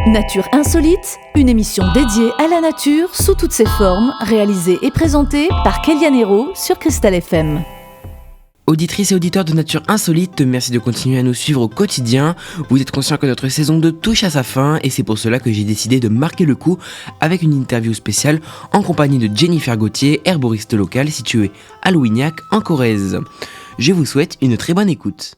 Nature insolite, une émission dédiée à la nature sous toutes ses formes, réalisée et présentée par Kéliane Hérault sur Cristal FM. Auditrices et auditeurs de Nature Insolite, merci de continuer à nous suivre au quotidien. Vous êtes conscients que notre saison 2 touche à sa fin et c'est pour cela que j'ai décidé de marquer le coup avec une interview spéciale en compagnie de Jennifer Gauthier, herboriste locale située à Louignac en Corrèze. Je vous souhaite une très bonne écoute.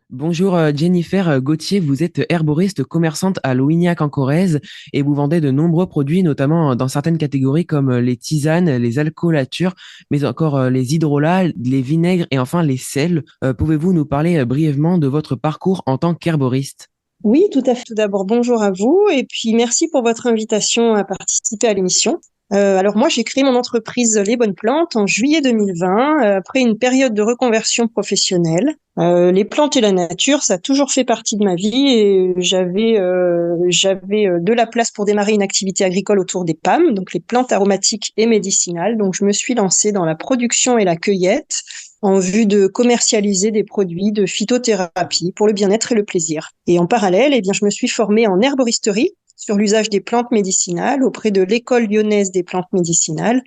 Bonjour Jennifer Gauthier, vous êtes herboriste commerçante à Louignac en Corrèze et vous vendez de nombreux produits, notamment dans certaines catégories comme les tisanes, les alcoolatures, mais encore les hydrolats, les vinaigres et enfin les sels. Pouvez-vous nous parler brièvement de votre parcours en tant qu'herboriste ? Oui, tout à fait. Tout d'abord, bonjour à vous et puis merci pour votre invitation à participer à l'émission. Alors moi, j'ai créé mon entreprise Les Bonnes Plantes en juillet 2020, après une période de reconversion professionnelle. Les plantes et la nature, ça a toujours fait partie de ma vie et j'avais de la place pour démarrer une activité agricole autour des PAM, donc les plantes aromatiques et médicinales. Donc je me suis lancée dans la production et la cueillette en vue de commercialiser des produits de phytothérapie pour le bien-être et le plaisir. Et en parallèle, je me suis formée en herboristerie sur l'usage des plantes médicinales auprès de l'École lyonnaise des plantes médicinales.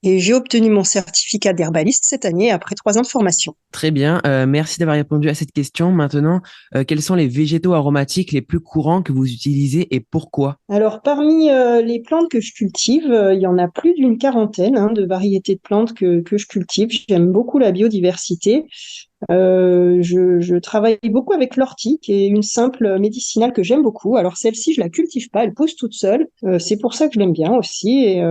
Et j'ai obtenu mon certificat d'herbaliste cette année après 3 ans de formation. Très bien, merci d'avoir répondu à cette question. Maintenant, quels sont les végétaux aromatiques les plus courants que vous utilisez et pourquoi ? Alors, parmi les plantes que je cultive, il y en a plus d'une quarantaine de variétés de plantes que je cultive. J'aime beaucoup la biodiversité. Je travaille beaucoup avec l'ortie, qui est une simple médicinale que j'aime beaucoup. Alors, celle-ci, je la cultive pas, elle pousse toute seule. C'est pour ça que je l'aime bien aussi. Et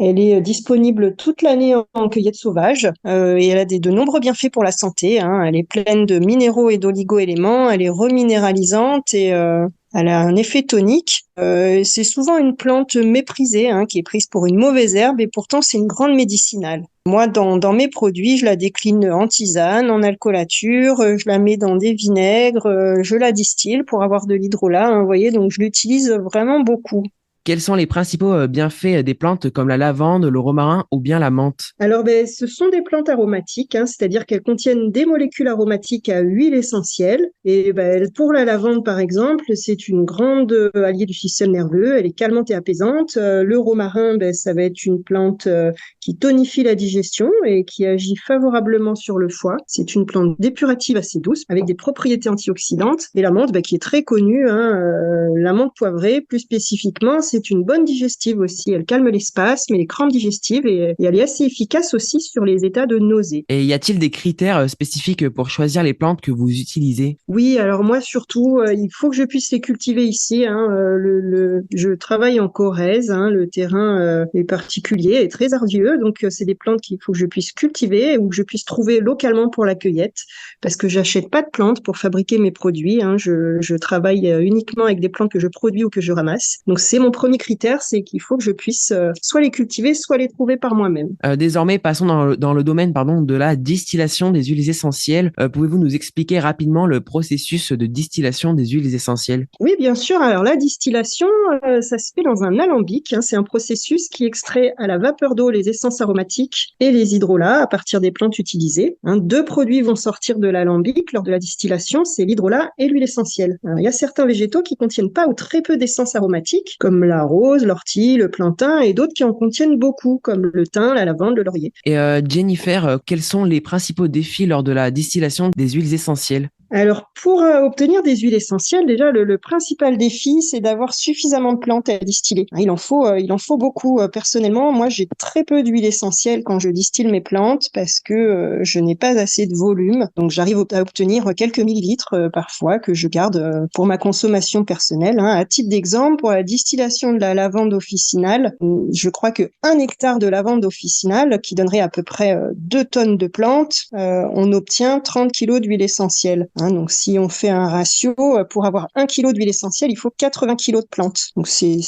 elle est disponible toute l'année en cueillette sauvage et elle a de nombreux bienfaits pour la santé. Elle est pleine de minéraux et d'oligo-éléments, elle est reminéralisante et elle a un effet tonique. C'est souvent une plante méprisée qui est prise pour une mauvaise herbe et pourtant c'est une grande médicinale. Moi, dans mes produits, je la décline en tisane, en alcoolature, je la mets dans des vinaigres, je la distille pour avoir de l'hydrolat, vous voyez, donc je l'utilise vraiment beaucoup. Quels sont les principaux bienfaits des plantes comme la lavande, le romarin ou bien la menthe ? Alors, ce sont des plantes aromatiques, c'est-à-dire qu'elles contiennent des molécules aromatiques à huile essentielle. Et pour la lavande, par exemple, c'est une grande alliée du système nerveux. Elle est calmante et apaisante. Le romarin, ça va être une plante qui tonifie la digestion et qui agit favorablement sur le foie. C'est une plante dépurative assez douce avec des propriétés antioxydantes. Et la menthe, qui est très connue, la menthe poivrée, plus spécifiquement, c'est une bonne digestive aussi. Elle calme les spasmes et les crampes digestives et elle est assez efficace aussi sur les états de nausée. Et y a-t-il des critères spécifiques pour choisir les plantes que vous utilisez ? Oui, alors moi surtout, il faut que je puisse les cultiver ici. Je travaille en Corrèze, le terrain est particulier et très ardueux, donc c'est des plantes qu'il faut que je puisse cultiver ou que je puisse trouver localement pour la cueillette, parce que j'achète pas de plantes pour fabriquer mes produits. Je travaille uniquement avec des plantes que je produis ou que je ramasse. Donc c'est mon premier critère, c'est qu'il faut que je puisse soit les cultiver, soit les trouver par moi-même. Désormais, passons dans le domaine de la distillation des huiles essentielles. Pouvez-vous nous expliquer rapidement le processus de distillation des huiles essentielles ? Oui, bien sûr. Alors la distillation, ça se fait dans un alambic. C'est un processus qui extrait à la vapeur d'eau les essences aromatiques et les hydrolats à partir des plantes utilisées. 2 produits vont sortir de l'alambic lors de la distillation, c'est l'hydrolat et l'huile essentielle. Alors, il y a certains végétaux qui contiennent pas ou très peu d'essences aromatiques, comme la rose, l'ortie, le plantain, et d'autres qui en contiennent beaucoup, comme le thym, la lavande, le laurier. Et Jennifer, quels sont les principaux défis lors de la distillation des huiles essentielles ? Alors, pour obtenir des huiles essentielles, déjà, le principal défi, c'est d'avoir suffisamment de plantes à distiller. Il en faut beaucoup. Personnellement, moi, j'ai très peu d'huile essentielle quand je distille mes plantes parce que je n'ai pas assez de volume. Donc, j'arrive à obtenir quelques millilitres parfois que je garde pour ma consommation personnelle. À titre d'exemple, pour la distillation de la lavande officinale, je crois que 1 hectare de lavande officinale, qui donnerait à peu près 2 tonnes de plantes, on obtient 30 kilos d'huile essentielle. Donc, si on fait un ratio, pour avoir 1 kilo d'huile essentielle, il faut 80 kilos de plantes. Donc, il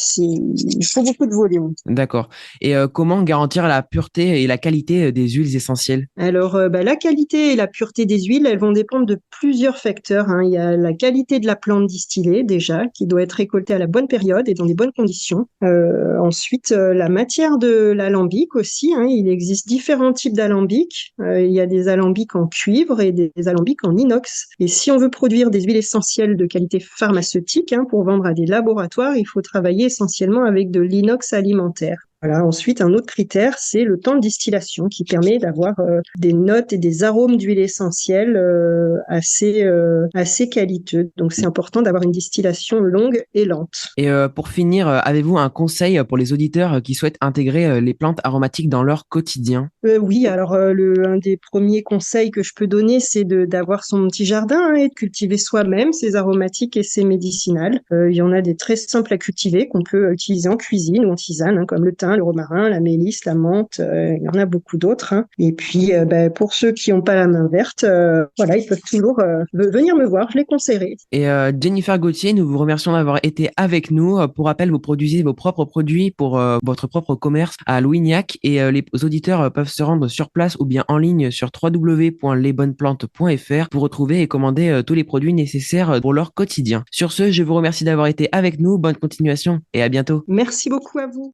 faut beaucoup de volume. D'accord. Et comment garantir la pureté et la qualité des huiles essentielles ? Alors, la qualité et la pureté des huiles, elles vont dépendre de plusieurs facteurs. Il y a la qualité de la plante distillée, déjà, qui doit être récoltée à la bonne période et dans des bonnes conditions. Ensuite, la matière de l'alambic aussi. Il existe différents types d'alambics. Il y a des alambics en cuivre et des alambics en inox. Et si on veut produire des huiles essentielles de qualité pharmaceutique, pour vendre à des laboratoires, il faut travailler essentiellement avec de l'inox alimentaire. Voilà. Ensuite, un autre critère, c'est le temps de distillation qui permet d'avoir des notes et des arômes d'huile essentielle assez qualiteux. Donc, c'est important d'avoir une distillation longue et lente. Et pour finir, avez-vous un conseil pour les auditeurs qui souhaitent intégrer les plantes aromatiques dans leur quotidien? Oui, alors un des premiers conseils que je peux donner, c'est d'avoir son petit jardin et de cultiver soi-même ses aromatiques et ses médicinales. Il y en a des très simples à cultiver qu'on peut utiliser en cuisine ou en tisane, comme le thym, le romarin, la mélisse, la menthe. Il y en a beaucoup d'autres. Et puis, pour ceux qui n'ont pas la main verte, voilà, ils peuvent toujours venir me voir, je les conseillerai. Et Jennifer Gauthier, nous vous remercions d'avoir été avec nous. Pour rappel, vous produisez vos propres produits pour votre propre commerce à Louignac et les auditeurs peuvent se rendre sur place ou bien en ligne sur www.lesbonnesplantes.fr pour retrouver et commander tous les produits nécessaires pour leur quotidien. Sur ce, je vous remercie d'avoir été avec nous. Bonne continuation et à bientôt. Merci beaucoup à vous.